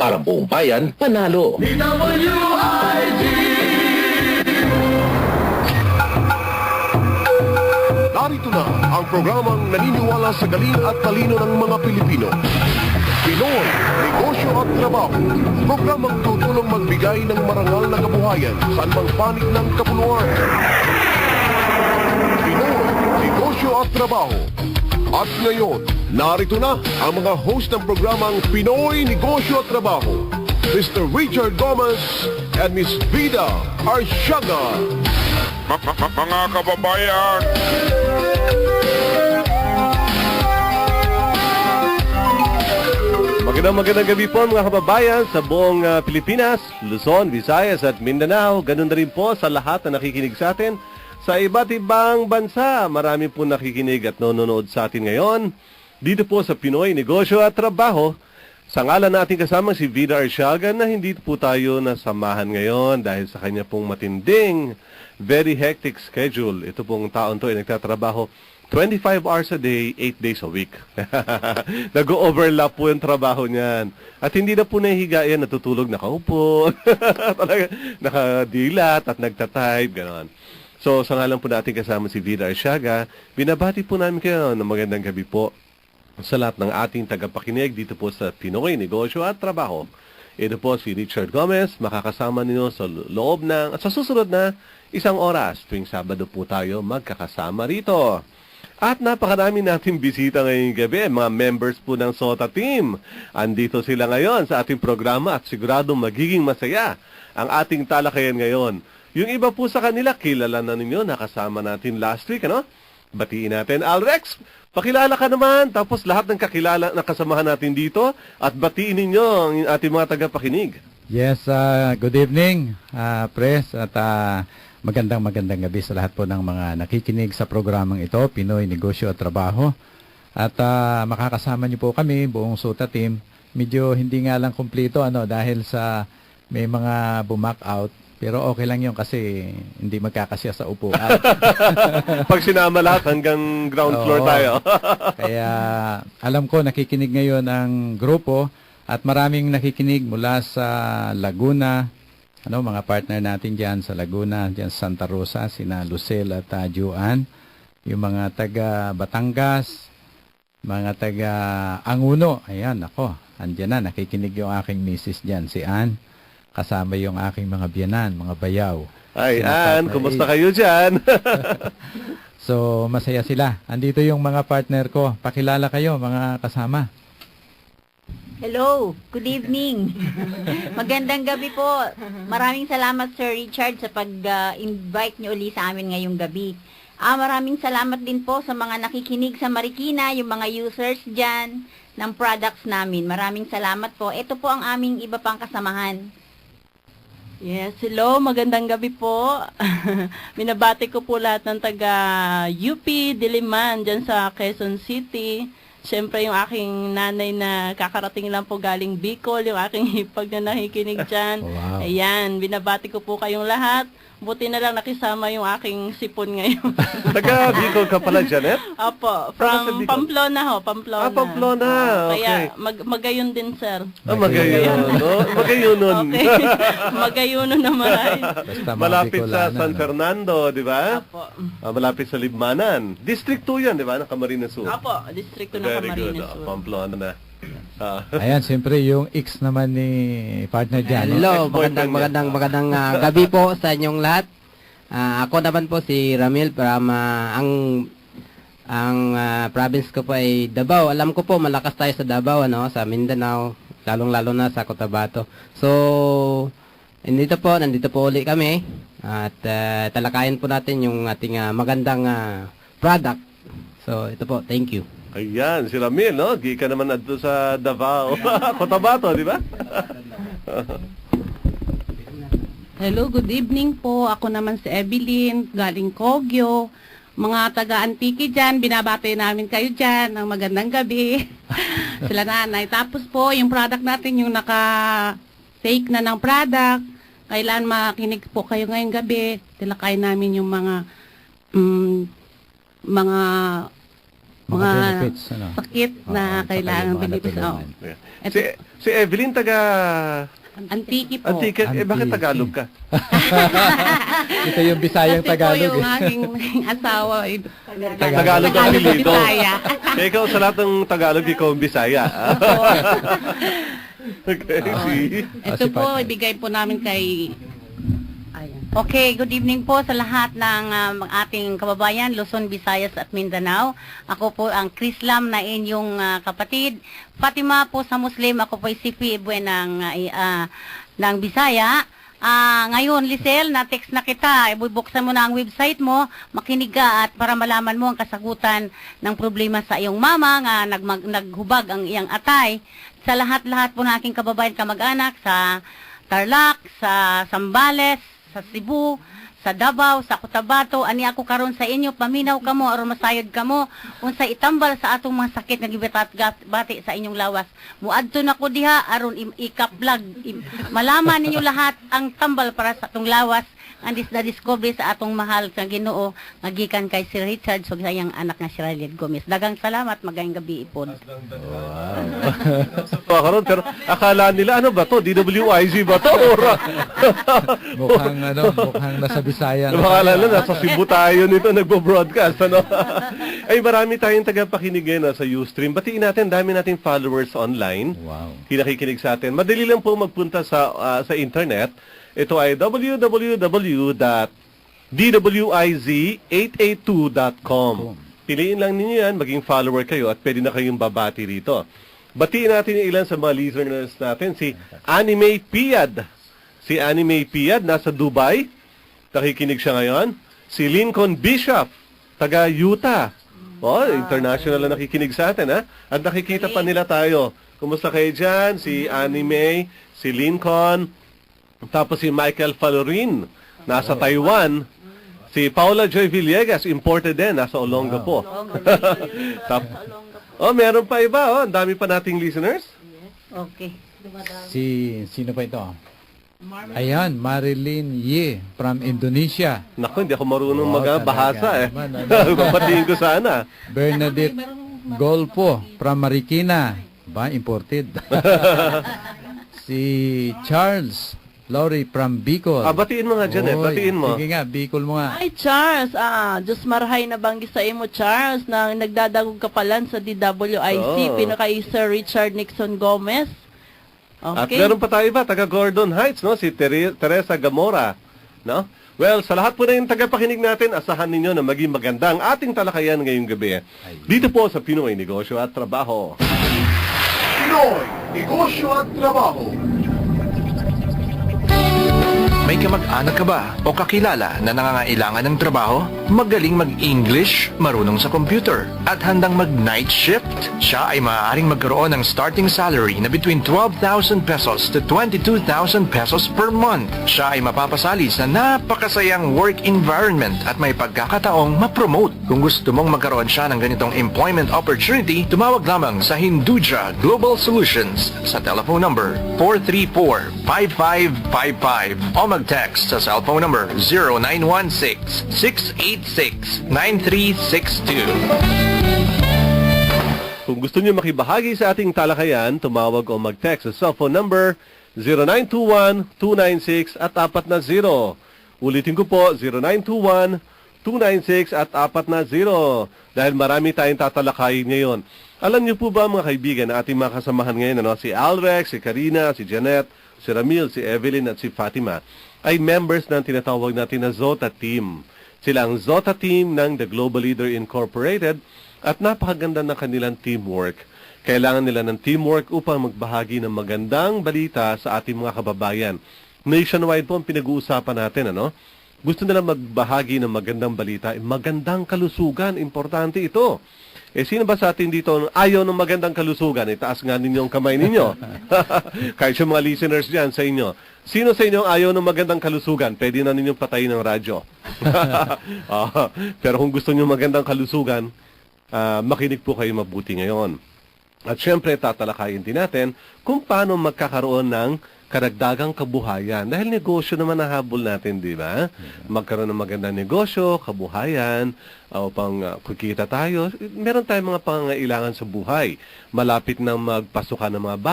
Para buong bayan, panalo. Narito na ang programang naniniwala sa galing at talino ng mga Pilipino. Pinoy, Negosyo at Trabaho. Programang tutulong magbigay ng marangal na kabuhayan sa anumang panig ng kapuluan. Pinoy, Negosyo at Trabaho. At ngayon, narito na ang mga host ng programang Pinoy, Negosyo at Trabaho. Mr. Richard Gomez and Miss Vida Arsiaga. Mga kababayan, Magandang gabi po mga kababayan sa buong Pilipinas, Luzon, Visayas at Mindanao. Ganun na rin po sa lahat na nakikinig sa atin sa iba't ibang bansa. Marami po nakikinig at nanonood sa atin ngayon. Dito po sa Pinoy Negosyo at Trabaho. Sa ngalan natin kasama si Vida Arsiaga na hindi po tayo nasamahan ngayon dahil sa kanya pong matinding, very hectic schedule. Ito pong taon to ay nagtatrabaho 25 hours a day, 8 days a week. Nag-overlap po yung trabaho niyan. At hindi na po nahihiga yan, natutulog, nakaupo, talaga, nakadilat at nagtatype, gano'n. So, sa ngalan po natin kasama si Vida Arsiaga, binabati po namin kayo ng magandang gabi po sa lahat ng ating tagapakinig dito po sa Pinoy Negosyo at Trabaho. Ito po si Richard Gomez, makakasama ninyo sa loob ng, at sa susunod na 1 oras, tuwing Sabado po tayo magkakasama rito. At napakarami nating bisita ngayong gabi, mga members po ng SOTA team. Andito sila ngayon sa ating programa at siguradong magiging masaya ang ating talakayan ngayon. Yung iba po sa kanila, kilala na ninyo, nakasama natin last week, ano? Batiin natin, Alrex, pakilala ka naman, tapos lahat ng kakilala na kasamahan natin dito, at batiin ninyo ang ating mga tagapakinig. Yes, good evening, Pres, at magandang gabi sa lahat po ng mga nakikinig sa programang ito, Pinoy Negosyo at Trabaho. At makakasama niyo po kami, buong SOTA team. Medyo hindi nga lang kumpleto dahil sa may mga bumak out. Pero okay lang yun kasi hindi magkakasya sa upuan. Pag sinama lahat hanggang ground floor tayo. Kaya alam ko nakikinig ngayon ang grupo at maraming nakikinig mula sa Laguna. Mga partner natin dyan sa Laguna, dyan sa Santa Rosa, sina Lucel at Juan. Yung mga taga Batangas, mga taga Anguno. Ayan, andyan na, nakikinig yung aking misis dyan, si Ann. Kasama yung aking mga biyanan, mga bayaw. Ay, Ann, kumusta kayo dyan? So, masaya sila. Andito yung mga partner ko. Pakilala kayo, mga kasama. Hello, good evening. Magandang gabi po. Maraming salamat Sir Richard sa pag-invite niyo uli sa amin ngayong gabi. Maraming salamat din po sa mga nakikinig sa Marikina, yung mga users dyan ng products namin. Maraming salamat po. Ito po ang aming iba pang kasamahan. Yes, hello, magandang gabi po. Binabati ko po lahat ng taga UP, Diliman, dyan sa Quezon City. Siyempre yung aking nanay na kakarating lang po galing Bicol, yung aking hipag na nakikinig dyan. Wow. Ayan, binabati ko po kayong lahat. Buti na lang nakisama yung aking sipon ngayon. Taga Bicol ka pala, Janet? Opo, Saan sa from Bicol? Pamplona ho, Pamplona. Pamplona, okay. Kaya magayon din, sir. Magayon, no? Magayunon. Okay, magayunon na maray. Basta mga Malapit sa Bicolana, San Fernando, di ba? Opo. Malapit sa Libmanan. District 2 yan, di ba? Ng Camarines Sur. Opo, distrito ng Very good. Camarines Sur. Pamplona na. Ayan, siyempre yung ex naman ni partner dyan. Hello, Ex-boyfriend magandang gabi po sa inyong lahat. Ako naman po si Ramil from ang province ko po ay Davao. Alam ko po malakas tayo sa Davao, sa Mindanao, lalong-lalo na sa Cotabato. So, nandito po uli kami at talakayin po natin yung ating magandang product. So, ito po, thank you. Ayan, si Ramil, no? Gika naman adto sa Davao. Cotabato, di ba? Hello, good evening po. Ako naman si Evelyn, galing Kogyo. Mga taga-Antique dyan, binabati namin kayo dyan ng magandang gabi. Sila nanay. Tapos po, yung product natin, yung naka-take na ng product, kailan makinig po kayo ngayong gabi, tilakay namin yung mga Mga benefits, ano? sakit na kailangan mga benefits. Oh. natulungan. Yeah. Si Evelyn, taga Antiki po. Antique. Bakit Antique. Tagalog ka? Ito yung Bisayang Kasi Tagalog. po yung eh. aking asawa ay Tagalog ang Tagalog apelido. Bisaya. Kaya ikaw sa lahat ng Tagalog, ikaw ang Bisaya. Okay, see? Ito po, ibigay po namin kay... Ayan. Okay, good evening po sa lahat ng ating kababayan, Luzon, Visayas at Mindanao. Ako po ang Chris Lam na inyong kapatid. Fatima po sa Muslim, ako po ay Sifi Ibue ng Bisaya. Ngayon, Lisel, na-text na kita. Ibubuksan mo na ang website mo, makinig ka at para malaman mo ang kasagutan ng problema sa iyong mama nga naghubag ang iyang atay. Sa lahat-lahat po ng aking kababayan kamag-anak sa Tarlac, sa Zambales, sa Cebu, sa Davao, sa Cotabato, ani ako karon sa inyo, paminaw kamo aron masayod kamo unsay itambal sa atong mga sakit nga gibatat-bati sa inyong lawas. Muadto na ko diha aron ikaplag malaman ninyo lahat ang tambal para sa atong lawas ang discovery sa atong mahal sa Ginoo nga gikan kay Sir Richard so sayang anak nga si Riley Gomez. Dagang salamat, magayong gabi ipon. Karon, pero akala nila ano ba to? DWIZ ba to? Mukhang nasa Bisaya. Akala nila nasa Cebu tayo nito nagbo-broadcast, ano? Ay, marami tayong tagapakinig ngayon sa Ustream. Batiin natin, dami nating followers online. Wow. Nakikinig sa atin. Madali lang po magpunta sa internet. Ito ay www.dwiz882.com. Piliin lang ninyo yan, maging follower kayo at pwede na kayong babati rito. Batiin natin yung ilan sa mga listeners natin. Si Anime Piad. Si Anime Piad, nasa Dubai. Nakikinig siya ngayon. Si Lincoln Bishop, taga Utah. Oh, international na nakikinig sa atin, ha? At nakikita pa nila tayo. Kumusta kayo dyan? Si Anime, si Lincoln, tapos si Michael Falorin, nasa Taiwan. Si Paula Joy Villegas, imported din, nasa Olongapo. Meron pa iba, ang dami pa nating listeners. Okay. Sino pa ito? Ayan, Marilyn Ye from Indonesia. Naku, hindi ako marunong Wow, magbahasa talaga naman, Babatiin ko sana. Bernadette Golpo from Marikina. Ba, imported. Si Charles Lori from Bicol. Batiin mo nga, Janet. Oy, Batiin mo. Sige nga, Bicol mo nga. Ay, Charles, Diyos marahay na banggi sa imo, Charles, na nagdadagog kapalan sa DWIC, pinakay Sir Richard Nixon Gomez. At Okay. meron pa tayo iba, taga Gordon Heights, no? Si Teresa Gamora, no? Well, sa lahat po na yung tagapakinig natin, asahan ninyo na maging maganda ang ating talakayan ngayong gabi. Dito po sa Pinoy Negosyo at Trabaho. Pinoy Negosyo at Trabaho. May kamag-anak ka ba o kakilala na nangangailangan ng trabaho? Magaling mag-English, marunong sa computer, at handang mag-night shift? Siya ay maaaring magkaroon ng starting salary na between 12,000 pesos to 22,000 pesos per month. Siya ay mapapasali sa napakasayang work environment at may pagkakataong ma-promote. Kung gusto mong magkaroon siya ng ganitong employment opportunity, tumawag lamang sa Hinduja Global Solutions sa telephone number 434-5555 o mag-text sa cellphone number 0916-686-9362. Kung gusto niyo makibahagi sa ating talakayan, tumawag o mag-text sa cellphone number 0921-296 at 40. Ulitin ko po, 0921-296 at 40. Dahil marami tayong tatalakayin ngayon. Alam niyo po ba mga kaibigan na ating mga kasamahan ngayon, ano? Si Alrex, si Karina, si Janet, si Ramil, si Evelyn at si Fatima ay members ng tinatawag natin na Zota Team. Sila ang Zota Team ng The Global Leader Incorporated at napakaganda ng kanilang teamwork. Kailangan nila ng teamwork upang magbahagi ng magandang balita sa ating mga kababayan. Nationwide po ang pinag-uusapan natin, ano? Gusto nila magbahagi ng magandang balita, magandang kalusugan, importante ito. Sino ba sa atin dito ayaw ng magandang kalusugan? Itaas nga ninyo ang kamay ninyo. Kahit yung mga listeners dyan sa inyo. Sino sa inyo ayaw ng magandang kalusugan? Pwede na ninyong patayin ng radyo. Pero kung gusto niyo magandang kalusugan, makinig po kayo mabuti ngayon. At syempre, tatalakayin din natin kung paano magkakaroon ng karagdagang kabuhayan. Dahil negosyo naman ang habol natin, di ba? Magkaroon ng magandang negosyo, kabuhayan, upang kikita tayo. Meron tayong mga pangangailangan sa buhay. Malapit na magpasukan ng mga bata.